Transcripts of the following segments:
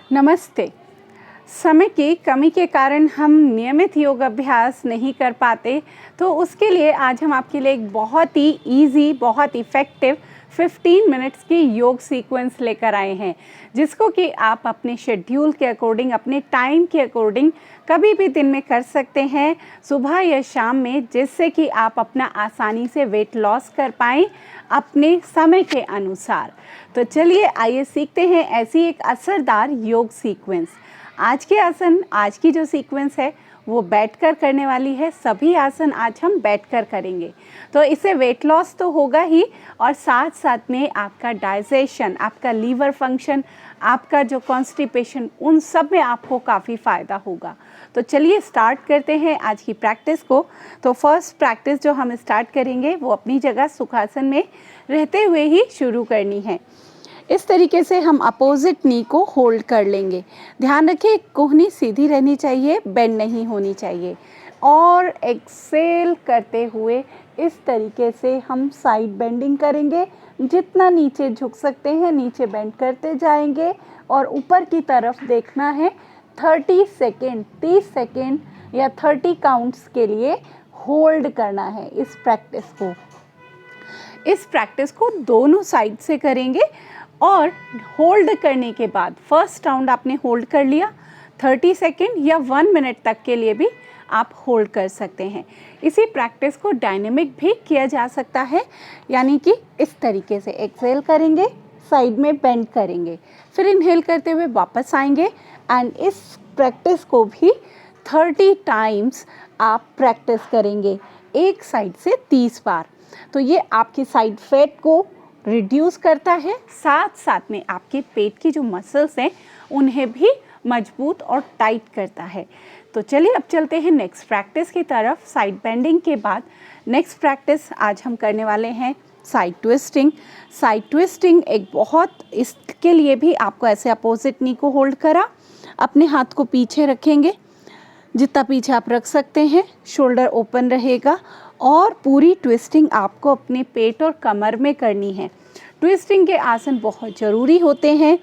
नमस्ते। समय की कमी के कारण हम नियमित योग अभ्यास नहीं कर पाते, तो उसके लिए आज हम आपके लिए एक बहुत ही ईजी, बहुत इफ़ेक्टिव 15 मिनट्स की योग सीक्वेंस लेकर आए हैं, जिसको कि आप अपने शेड्यूल के अकॉर्डिंग, अपने टाइम के अकॉर्डिंग कभी भी दिन में कर सकते हैं, सुबह या शाम में, जिससे कि आप अपना आसानी से वेट लॉस कर पाएँ अपने समय के अनुसार। तो चलिए आइए सीखते हैं ऐसी एक असरदार योग सीक्वेंस। आज के आसन, आज की जो सीक्वेंस है वो बैठकर करने वाली है। सभी आसन आज हम बैठकर करेंगे, तो इससे वेट लॉस तो होगा ही, और साथ साथ में आपका डाइजेशन, आपका लीवर फंक्शन, आपका जो कॉन्स्टिपेशन, उन सब में आपको काफ़ी फ़ायदा होगा। तो चलिए स्टार्ट करते हैं आज की प्रैक्टिस को। तो फर्स्ट प्रैक्टिस जो हम स्टार्ट करेंगे वो अपनी जगह सुखासन में रहते हुए ही शुरू करनी है। इस तरीके से हम अपोजिट नी को होल्ड कर लेंगे। ध्यान रखें, कोहनी सीधी रहनी चाहिए, बेंड नहीं होनी चाहिए। और एक्सेल करते हुए इस तरीके से हम साइड बेंडिंग करेंगे। जितना नीचे झुक सकते हैं नीचे बेंड करते जाएंगे, और ऊपर की तरफ देखना है। 30 सेकेंड, 30 सेकेंड या 30 काउंट्स के लिए होल्ड करना है इस प्रैक्टिस को। इस प्रैक्टिस को दोनों साइड से करेंगे, और होल्ड करने के बाद फर्स्ट राउंड आपने होल्ड कर लिया, 30 सेकेंड या 1 मिनट तक के लिए भी आप होल्ड कर सकते हैं। इसी प्रैक्टिस को डायनेमिक भी किया जा सकता है, यानी कि इस तरीके से एक्सेल करेंगे, साइड में बेंड करेंगे, फिर इनहेल करते हुए वापस आएंगे, एंड इस प्रैक्टिस को भी 30 टाइम्स आप प्रैक्टिस करेंगे, एक साइड से 30 बार। तो ये आपकी साइड फैट को रिड्यूस करता है, साथ साथ में आपके पेट की जो मसल्स हैं उन्हें भी मजबूत और टाइट करता है। तो चलिए अब चलते हैं नेक्स्ट प्रैक्टिस की तरफ। साइड बेंडिंग के बाद नेक्स्ट प्रैक्टिस आज हम करने वाले हैं साइड ट्विस्टिंग। साइड ट्विस्टिंग एक बहुत, इसके लिए भी आपको ऐसे अपोजिट नी को होल्ड करा, अपने हाथ को पीछे रखेंगे, जितना पीछे आप रख सकते हैं, शोल्डर ओपन रहेगा, और पूरी ट्विस्टिंग आपको अपने पेट और कमर में करनी है। ट्विस्टिंग के आसन बहुत ज़रूरी होते हैं।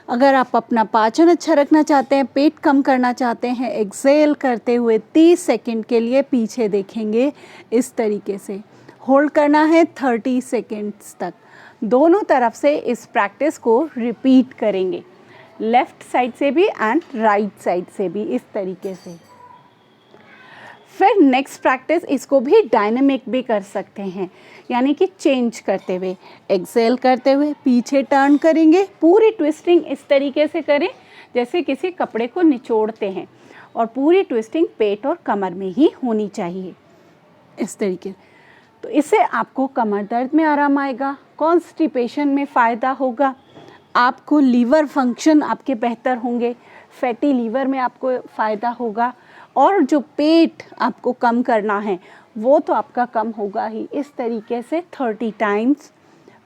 अगर आप अपना पाचन अच्छा रखना चाहते हैं, पेट कम करना चाहते हैं, एक्सेल करते हुए 30 सेकंड के लिए पीछे देखेंगे, इस तरीके से होल्ड करना है 30 सेकंड्स तक। दोनों तरफ से इस प्रैक्टिस को रिपीट करेंगे, लेफ़्ट साइड से भी एंड राइट साइड से भी, इस तरीके से। फिर नेक्स्ट प्रैक्टिस, इसको भी डायनेमिक भी कर सकते हैं, यानी कि चेंज करते हुए, एक्सेल करते हुए पीछे टर्न करेंगे। पूरी ट्विस्टिंग इस तरीके से करें जैसे किसी कपड़े को निचोड़ते हैं, और पूरी ट्विस्टिंग पेट और कमर में ही होनी चाहिए, इस तरीके। तो इससे आपको कमर दर्द में आराम आएगा, कॉन्स्टिपेशन में फ़ायदा होगा, आपको लीवर फंक्शन आपके बेहतर होंगे, फैटी लीवर में आपको फ़ायदा होगा, और जो पेट आपको कम करना है वो तो आपका कम होगा ही। इस तरीके से 30 टाइम्स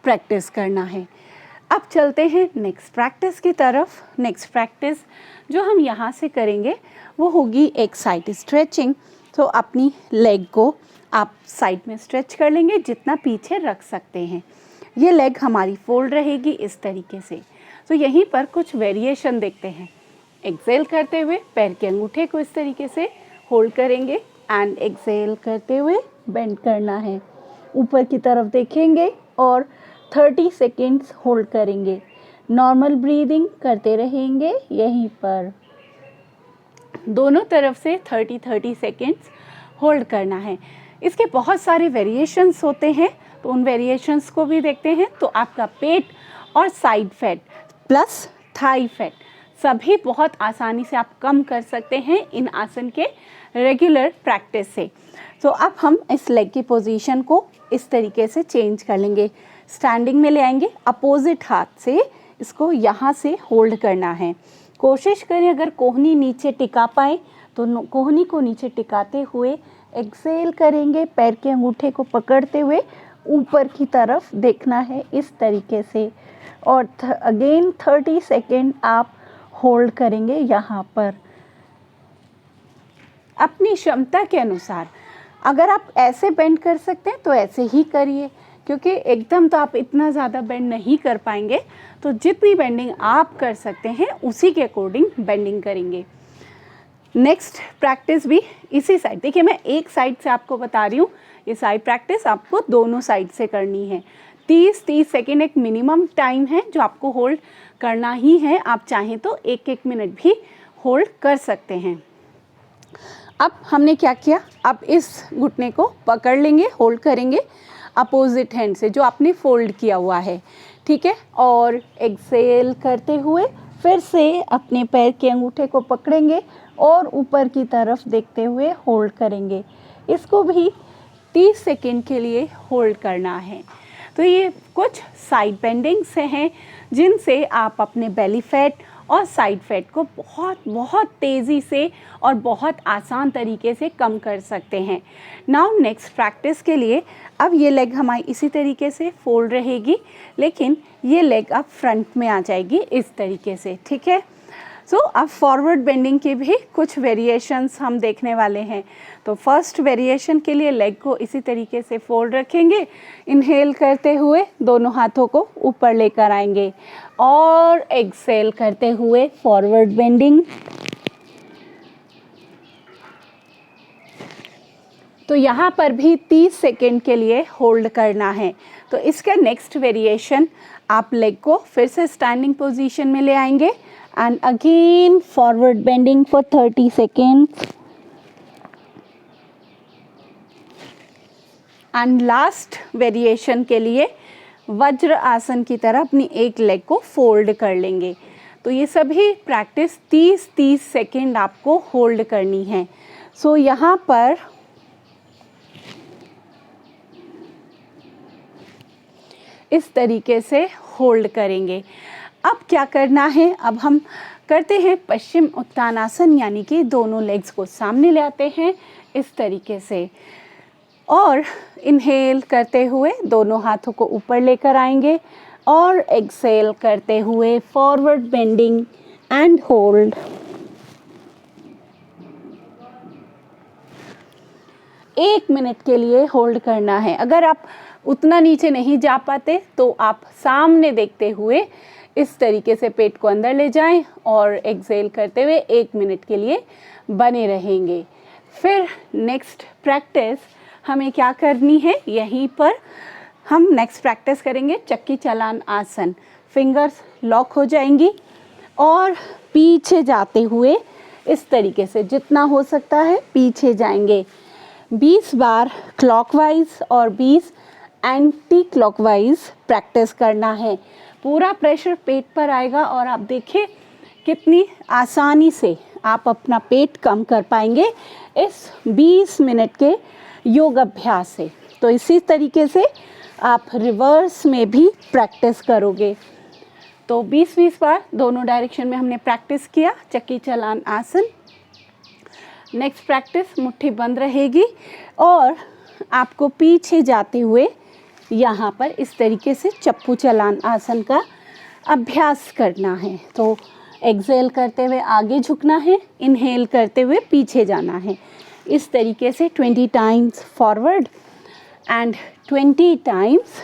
प्रैक्टिस करना है। अब चलते हैं नेक्स्ट प्रैक्टिस की तरफ। नेक्स्ट प्रैक्टिस जो हम यहाँ से करेंगे वो होगी एक साइड स्ट्रेचिंग। तो अपनी लेग को आप साइड में स्ट्रेच कर लेंगे, जितना पीछे रख सकते हैं। ये लेग हमारी फोल्ड रहेगी इस तरीके से। तो यहीं पर कुछ वेरिएशन देखते हैं। एक्सेल करते हुए पैर के अंगूठे को इस तरीके से होल्ड करेंगे, एंड एक्सेल करते हुए बेंड करना है, ऊपर की तरफ देखेंगे और 30 सेकेंड्स होल्ड करेंगे। नॉर्मल ब्रीदिंग करते रहेंगे यहीं पर, दोनों तरफ से 30 सेकेंड्स होल्ड करना है। इसके बहुत सारे वेरिएशंस होते हैं, तो उन वेरिएशंस को भी देखते हैं। तो आपका पेट और side fat plus Thai fat सभी बहुत आसानी से आप कम कर सकते हैं इन आसन के रेगुलर प्रैक्टिस से। तो अब हम इस लेग की पोजीशन को इस तरीके से चेंज कर लेंगे, स्टैंडिंग में ले आएंगे, अपोजिट हाथ से इसको यहाँ से होल्ड करना है। कोशिश करें अगर कोहनी नीचे टिका पाए तो कोहनी को नीचे टिकाते हुए एक्सेल करेंगे, पैर के अंगूठे को पकड़ते हुए ऊपर की तरफ देखना है, इस तरीके से। और अगेन 30 सेकेंड आप होल्ड करेंगे यहाँ पर अपनी क्षमता के अनुसार। अगर आप ऐसे बेंड कर सकते हैं तो ऐसे ही करिए, क्योंकि एकदम तो आप इतना ज़्यादा बेंड नहीं कर पाएंगे, तो जितनी बेंडिंग आप कर सकते हैं उसी के अकॉर्डिंग बेंडिंग करेंगे। नेक्स्ट प्रैक्टिस भी इसी साइड, देखिए मैं एक साइड से आपको बता रही हूँ, ये साइड प्रैक्टिस आपको दोनों साइड से करनी है। 30 सेकेंड एक मिनिमम टाइम है जो आपको होल्ड करना ही है, आप चाहें तो 1-1 मिनट भी होल्ड कर सकते हैं। अब हमने क्या किया, अब इस घुटने को पकड़ लेंगे, होल्ड करेंगे अपोजिट हैंड से जो आपने फोल्ड किया हुआ है, ठीक है। और एक्सेल करते हुए फिर से अपने पैर के अंगूठे को पकड़ेंगे और ऊपर की तरफ देखते हुए होल्ड करेंगे। इसको भी 30 सेकेंड के लिए होल्ड करना है। तो ये कुछ साइड बेंडिंग्स हैं जिनसे आप अपने बेली फैट और साइड फैट को बहुत तेज़ी से और बहुत आसान तरीके से कम कर सकते हैं। नाउ नेक्स्ट प्रैक्टिस के लिए अब ये लेग हमारी इसी तरीके से फोल्ड रहेगी, लेकिन ये लेग अब फ्रंट में आ जाएगी इस तरीके से, ठीक है। सो अब फॉरवर्ड बेंडिंग के भी कुछ वेरिएशंस हम देखने वाले हैं। तो फर्स्ट वेरिएशन के लिए लेग को इसी तरीके से फोल्ड रखेंगे, इनहेल करते हुए दोनों हाथों को ऊपर लेकर आएंगे और एक्सेल करते हुए फॉरवर्ड बेंडिंग। तो यहाँ पर भी 30 सेकेंड के लिए होल्ड करना है। तो इसका नेक्स्ट वेरिएशन, आप लेग को फिर से स्टैंडिंग पोजीशन में ले आएंगे and again forward bending for 30 seconds and last variation के लिए वज्र आसन की तरह अपनी एक लेग को फोल्ड कर लेंगे। तो ये सभी प्रैक्टिस 30-30 सेकेंड आपको होल्ड करनी है। सो यहाँ पर इस तरीके से होल्ड करेंगे। अब क्या करना है, अब हम करते हैं पश्चिम उत्तानासन, यानी कि दोनों लेग्स को सामने ले आते हैं इस तरीके से और इनहेल करते हुए दोनों हाथों को ऊपर लेकर आएंगे और एक्सेल करते हुए फॉरवर्ड बेंडिंग एंड होल्ड। एक मिनट के लिए होल्ड करना है। अगर आप उतना नीचे नहीं जा पाते तो आप सामने देखते हुए इस तरीके से पेट को अंदर ले जाएं और एक्सेल करते हुए 1 मिनट के लिए बने रहेंगे। फिर नेक्स्ट प्रैक्टिस हमें क्या करनी है, यहीं पर हम नेक्स्ट प्रैक्टिस करेंगे चक्की चलान आसन। फिंगर्स लॉक हो जाएंगी और पीछे जाते हुए इस तरीके से जितना हो सकता है पीछे जाएंगे। 20 बार क्लॉकवाइज और 20 एंटी क्लॉकवाइज प्रैक्टिस करना है। पूरा प्रेशर पेट पर आएगा और आप देखिए कितनी आसानी से आप अपना पेट कम कर पाएंगे इस 20 मिनट के योग अभ्यास से। तो इसी तरीके से आप रिवर्स में भी प्रैक्टिस करोगे। तो 20-20 बार दोनों डायरेक्शन में हमने प्रैक्टिस किया चक्की चलान आसन। नेक्स्ट प्रैक्टिस मुट्ठी बंद रहेगी और आपको पीछे जाते हुए यहाँ पर इस तरीके से चप्पू चलान आसन का अभ्यास करना है। तो एक्सेल करते हुए आगे झुकना है, इनहेल करते हुए पीछे जाना है। इस तरीके से 20 times forward and 20 times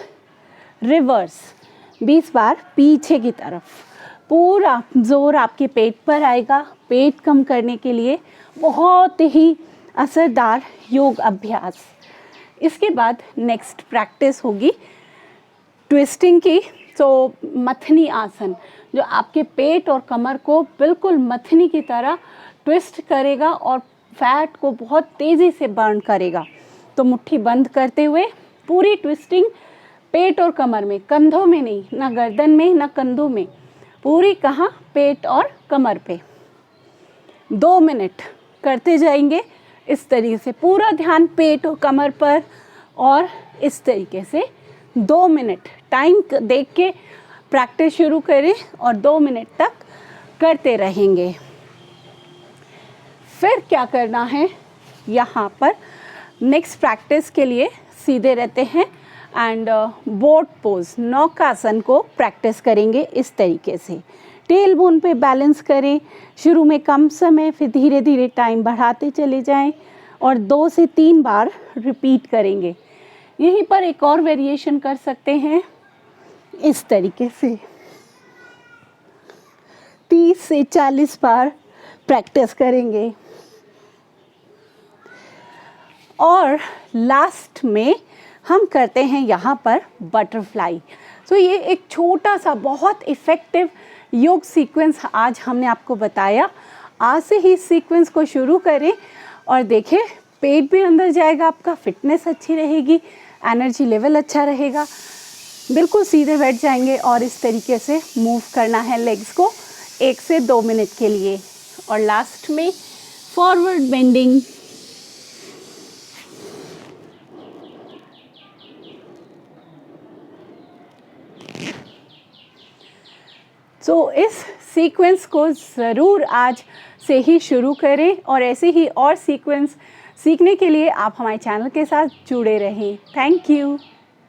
reverse, 20 बार पीछे की तरफ। पूरा जोर आपके पेट पर आएगा। पेट कम करने के लिए बहुत ही असरदार योग अभ्यास। इसके बाद नेक्स्ट प्रैक्टिस होगी ट्विस्टिंग की। तो मथनी आसन जो आपके पेट और कमर को बिल्कुल मथनी की तरह ट्विस्ट करेगा और फैट को बहुत तेज़ी से बर्न करेगा। तो मुट्ठी बंद करते हुए पूरी ट्विस्टिंग पेट और कमर में, कंधों में नहीं, ना गर्दन में ना कंधों में, पूरी कहाँ, पेट और कमर पे 2 मिनट करते जाएंगे। इस तरीके से पूरा ध्यान पेट और कमर पर और इस तरीके से 2 मिनट टाइम देख के प्रैक्टिस शुरू करें और 2 मिनट तक करते रहेंगे। फिर क्या करना है, यहाँ पर नेक्स्ट प्रैक्टिस के लिए सीधे रहते हैं एंड बोट पोज नौकासन को प्रैक्टिस करेंगे इस तरीके से। टेल बोन पे बैलेंस करें। शुरू में कम समय, फिर धीरे धीरे टाइम बढ़ाते चले जाएं और 2 से 3 बार रिपीट करेंगे। यहीं पर एक और वेरिएशन कर सकते हैं इस तरीके से। 30 से 40 बार प्रैक्टिस करेंगे और लास्ट में हम करते हैं यहाँ पर बटरफ्लाई। तो ये एक छोटा सा बहुत इफ़ेक्टिव योग सीक्वेंस आज हमने आपको बताया। आज से ही इस सीक्वेंस को शुरू करें और देखें पेट भी अंदर जाएगा, आपका फिटनेस अच्छी रहेगी, एनर्जी लेवल अच्छा रहेगा, बिल्कुल सीधे बैठ जाएंगे और इस तरीके से मूव करना है लेग्स को 1 से 2 मिनट के लिए। और लास्ट में फॉरवर्ड बेंडिंग। तो इस सीक्वेंस को ज़रूर आज से ही शुरू करें और ऐसे ही और सीक्वेंस सीखने के लिए आप हमारे चैनल के साथ जुड़े रहें। Thank you.